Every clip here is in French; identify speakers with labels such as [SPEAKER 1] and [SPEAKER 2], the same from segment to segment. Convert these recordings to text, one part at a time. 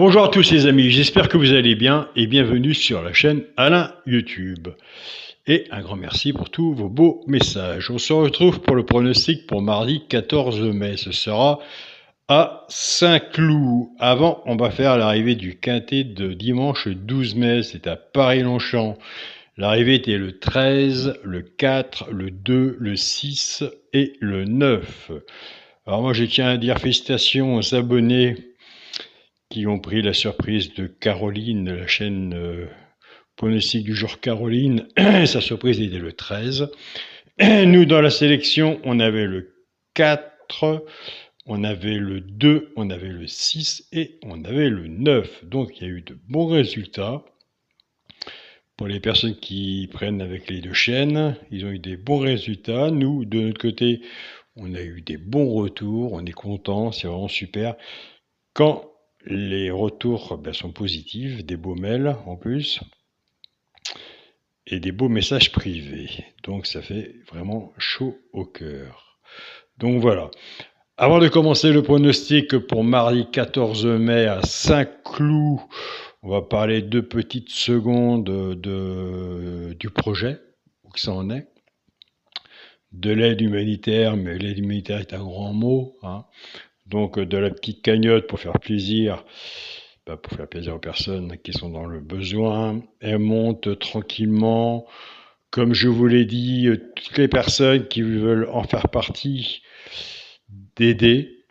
[SPEAKER 1] Bonjour à tous les amis, j'espère que vous allez bien et bienvenue sur la chaîne Alain YouTube. Et un grand merci pour tous vos beaux messages. On se retrouve pour le pronostic pour mardi 14 mai. Ce sera à Saint-Cloud. Avant, on va faire l'arrivée du quintet de dimanche 12 mai. C'est à Paris-Longchamp. L'arrivée était le 13, le 4, le 2, le 6 et le 9. Alors moi, je tiens à dire félicitations aux abonnés qui ont pris la surprise de Caroline, de la chaîne pronostic du jour Caroline. Sa surprise était le 13. Nous, dans la sélection, on avait le 4, on avait le 2, on avait le 6 et on avait le 9. Donc, il y a eu de bons résultats. Pour les personnes qui prennent avec les deux chaînes, ils ont eu des bons résultats. Nous, de notre côté, on a eu des bons retours. On est content, c'est vraiment super. Quand les retours sont positifs, des beaux mails en plus, et des beaux messages privés. Donc ça fait vraiment chaud au cœur. Donc voilà. Avant de commencer le pronostic pour mardi 14 mai à Saint-Cloud, on va parler 2 petites secondes du projet, où ça en est. De l'aide humanitaire, mais l'aide humanitaire est un grand mot, hein. Donc de la petite cagnotte pour faire plaisir aux personnes qui sont dans le besoin. Elle monte tranquillement. Comme je vous l'ai dit, toutes les personnes qui veulent en faire partie, d'aider,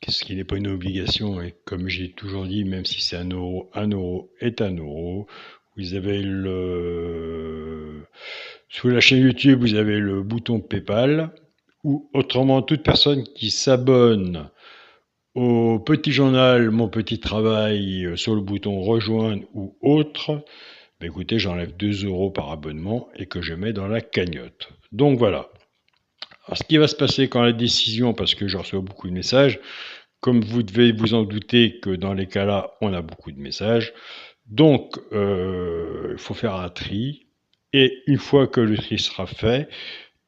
[SPEAKER 1] ce qui n'est pas une obligation, et comme j'ai toujours dit, même si c'est 1 euro est 1 euro. Vous avez sous la chaîne YouTube, vous avez le bouton PayPal, ou autrement, toute personne qui s'abonne au petit journal Mon Petit Travail sur le bouton rejoindre ou autre, écoutez, j'enlève 2 euros par abonnement et que je mets dans la cagnotte. Donc voilà. Alors, ce qui va se passer quand la décision, parce que je reçois beaucoup de messages, comme vous devez vous en douter que dans les cas-là, on a beaucoup de messages. Donc, il faut faire un tri. Et une fois que le tri sera fait,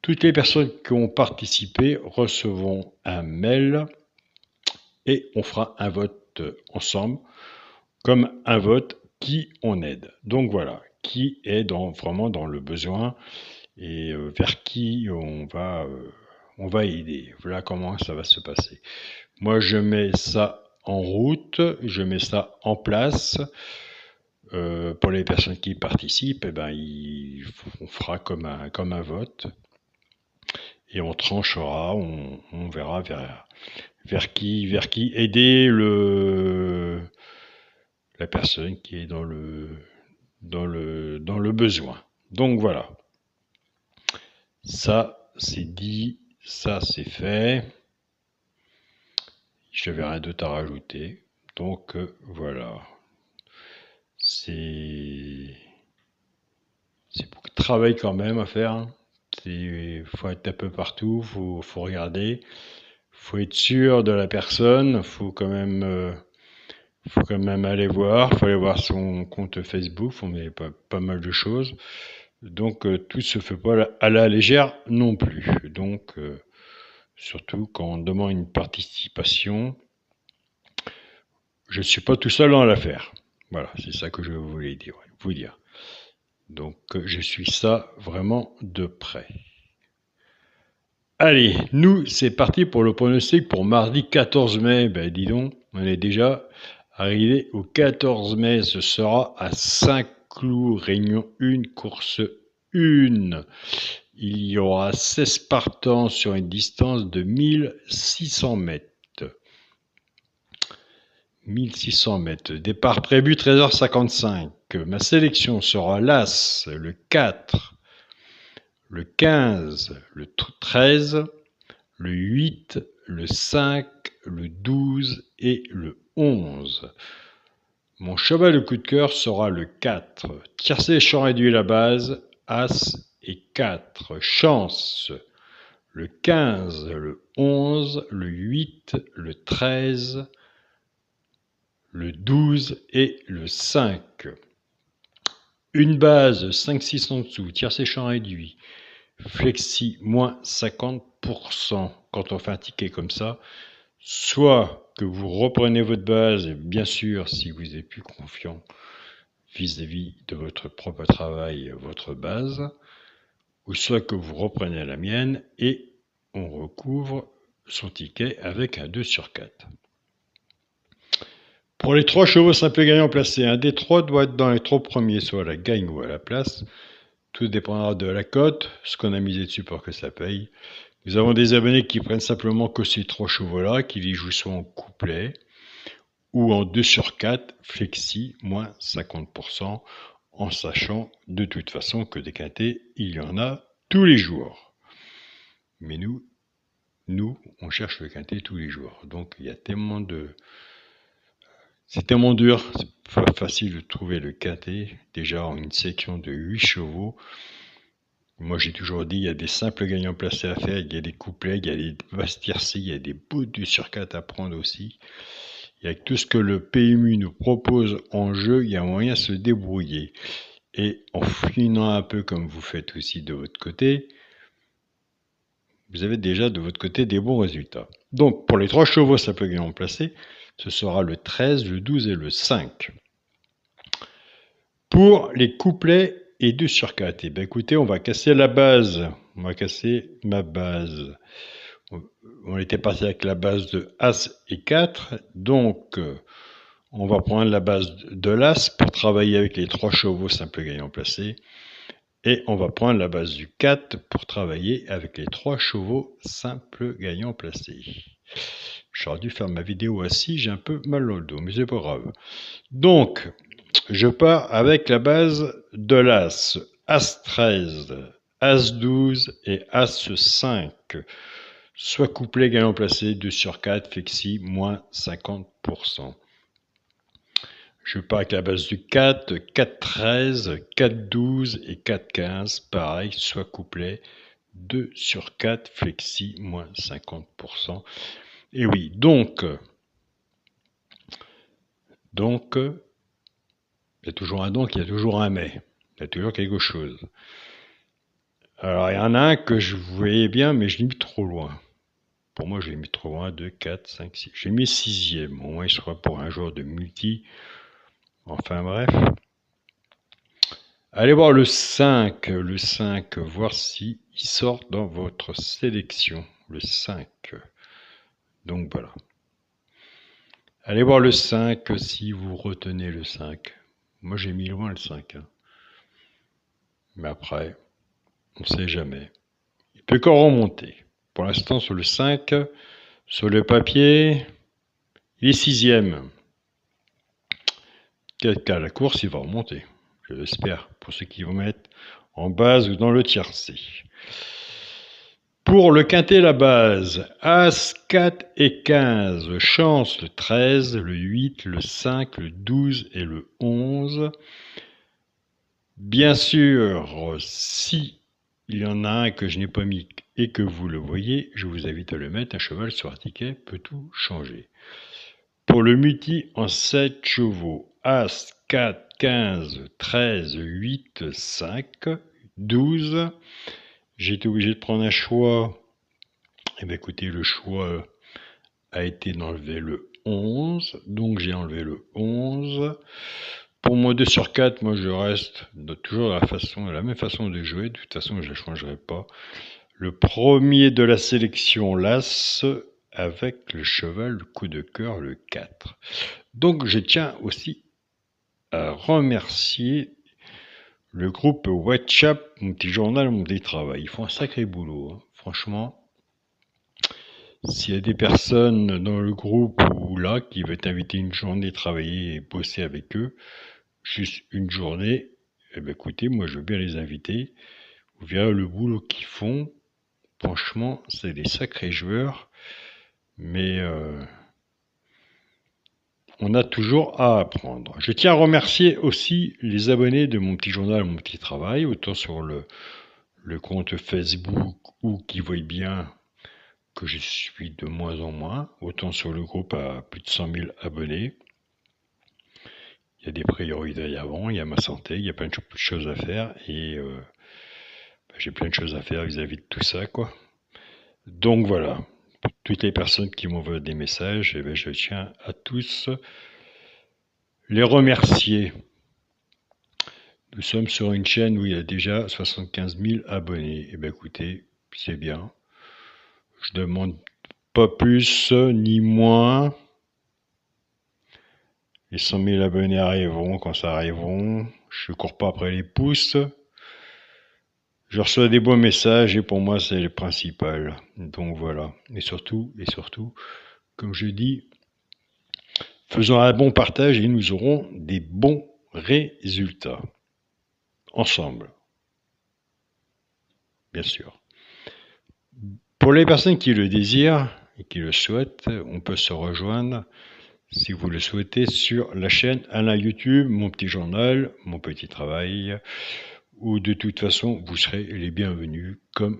[SPEAKER 1] toutes les personnes qui ont participé recevront un mail et on fera un vote ensemble, comme un vote qui on aide. Donc voilà, qui est vraiment dans le besoin et vers qui on va aider. Voilà comment ça va se passer. Moi, je mets ça en route, je mets ça en place. Pour les personnes qui participent, on fera comme un vote et on tranchera, on verra vers qui aider la personne qui est dans le besoin. Donc voilà. Ça, c'est dit, ça, c'est fait. Je n'avais rien d'autre à rajouter. Donc voilà. C'est beaucoup de travail quand même à faire, hein. Il faut être un peu partout, faut regarder, faut être sûr de la personne, faut quand même aller voir, faut aller voir son compte Facebook, faut mettre pas mal de choses. Donc tout se fait pas à la légère non plus. Donc surtout quand on demande une participation, je ne suis pas tout seul dans l'affaire. Voilà, c'est ça que je voulais vous dire. Donc je suis ça vraiment de près. Allez, nous c'est parti pour le pronostic pour mardi 14 mai. Dis donc, on est déjà arrivé au 14 mai. Ce sera à Saint-Cloud, Réunion 1, course 1. Il y aura 16 partants sur une distance de 1600 mètres. 1600 mètres. Départ prévu 13h55. Ma sélection sera l'As, le 4, le 15, le 13, le 8, le 5, le 12 et le 11. Mon cheval de coup de cœur sera le 4. Tiercé, champ réduit la base, As et 4. Chance, le 15, le 11, le 8, le 13, le 12 et le 5. Une base 5-6 en dessous, tiercé champ réduit, flexi moins 50%. Quand on fait un ticket comme ça, soit que vous reprenez votre base, et bien sûr, si vous êtes plus confiant vis-à-vis de votre propre travail, votre base, ou soit que vous reprenez la mienne et on recouvre son ticket avec un 2 sur 4. Pour les 3 chevaux simples gagnants placés, un des 3 doit être dans les 3 premiers, soit à la gagne ou à la place. Tout dépendra de la cote, ce qu'on a misé dessus pour que ça paye. Nous avons des abonnés qui prennent simplement que ces 3 chevaux-là, qui les jouent soit en couplet ou en 2 sur 4, flexi, moins 50%, en sachant de toute façon que des quintés, il y en a tous les jours. Mais nous, on cherche le quintet tous les jours. Donc il y a tellement de... C'est tellement dur, c'est pas facile de trouver le quintet, déjà en une section de 8 chevaux. Moi j'ai toujours dit, il y a des simples gagnants placés à faire, il y a des couplets, il y a des basses tiercées, il y a des bouts de sur 4 à prendre aussi. Et avec tout ce que le PMU nous propose en jeu, il y a moyen de se débrouiller. Et en fouinant un peu comme vous faites aussi de votre côté, vous avez déjà de votre côté des bons résultats. Donc pour les 3 chevaux simples gagnants placés, ce sera le 13, le 12 et le 5. Pour les couplets et 2 sur 4, eh bien écoutez, on va casser la base. On va casser ma base. On était parti avec la base de As et 4. Donc, on va prendre la base de l'As pour travailler avec les 3 chevaux simples gagnants placés. Et on va prendre la base du 4 pour travailler avec les 3 chevaux simples gagnants placés. J'aurais dû faire ma vidéo assis, j'ai un peu mal au dos, mais c'est pas grave. Donc, je pars avec la base de l'As. As 13, As 12 et As 5. Soit couplet gagnant placé, 2 sur 4, flexi, moins 50%. Je pars avec la base du 4, 4 13, 4 12 et 4 15. Pareil, soit couplet, 2 sur 4, flexi, moins 50%. Et oui, donc, il y a toujours un donc, il y a toujours un mais. Il y a toujours quelque chose. Alors, il y en a un que je voyais bien, mais je l'ai mis trop loin. Pour moi, je l'ai mis trop loin, 2, 4, 5, 6. J'ai mis 6e. Au moins, il sera pour un joueur de multi. Enfin, bref. Allez voir le 5. Le 5, voir s'il sort dans votre sélection. Le 5. Donc, voilà. Allez voir le 5 si vous retenez le 5. Moi, j'ai mis loin le 5. Mais après, on ne sait jamais. Il peut encore remonter. Pour l'instant, sur le 5, sur le papier, il est 6e. Qu'à la course, il va remonter. Je l'espère, pour ceux qui vont mettre en base ou dans le tiercé. Pour le quintet, la base, As, 4 et 15, chance le 13, le 8, le 5, le 12 et le 11. Bien sûr, si il y en a un que je n'ai pas mis et que vous le voyez, je vous invite à le mettre. Un cheval sur un ticket peut tout changer. Pour le multi en 7 chevaux, As, 4, 15, 13, 8, 5, 12. J'ai été obligé de prendre un choix. Et bien écoutez, le choix a été d'enlever le 11. Donc j'ai enlevé le 11. Pour moi, 2 sur 4, moi je reste toujours la même façon de jouer. De toute façon, je ne changerai pas. Le premier de la sélection, l'As, avec le cheval, le coup de cœur, le 4. Donc je tiens aussi à remercier le groupe WhatsApp, mon petit journal, mon petit travail. Ils font un sacré boulot, hein. Franchement. S'il y a des personnes dans le groupe ou là qui veulent t'inviter une journée travailler et bosser avec eux, juste une journée, eh bien écoutez, moi je veux bien les inviter. Vous verrez le boulot qu'ils font. Franchement, c'est des sacrés joueurs, mais on a toujours à apprendre. Je tiens à remercier aussi les abonnés de mon petit journal, mon petit travail, autant sur le compte Facebook ou qui voient bien que je suis de moins en moins, autant sur le groupe à plus de 100 000 abonnés. Il y a des priorités avant, il y a ma santé, il y a plein de choses à faire et j'ai plein de choses à faire vis-à-vis de tout ça, quoi. Donc voilà. pour toutes les personnes qui m'envoient des messages, et je tiens à tous les remercier. Nous sommes sur une chaîne où il y a déjà 75 000 abonnés. Et écoutez, c'est bien. Je demande pas plus ni moins. Les 100 000 abonnés arriveront quand ça arriveront. Je ne cours pas après les pouces. Je reçois des beaux messages et pour moi c'est le principal. Donc voilà. Et surtout, comme je dis, faisons un bon partage et nous aurons des bons résultats. Ensemble. Bien sûr. Pour les personnes qui le désirent et qui le souhaitent, on peut se rejoindre, si vous le souhaitez, sur la chaîne Alain YouTube, mon petit journal, mon petit travail, où de toute façon, vous serez les bienvenus, comme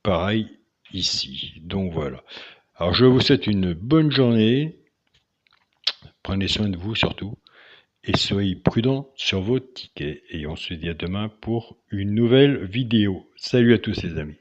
[SPEAKER 1] pareil ici. Donc voilà. Alors je vous souhaite une bonne journée, prenez soin de vous surtout, et soyez prudents sur vos tickets. Et on se dit à demain pour une nouvelle vidéo. Salut à tous les amis.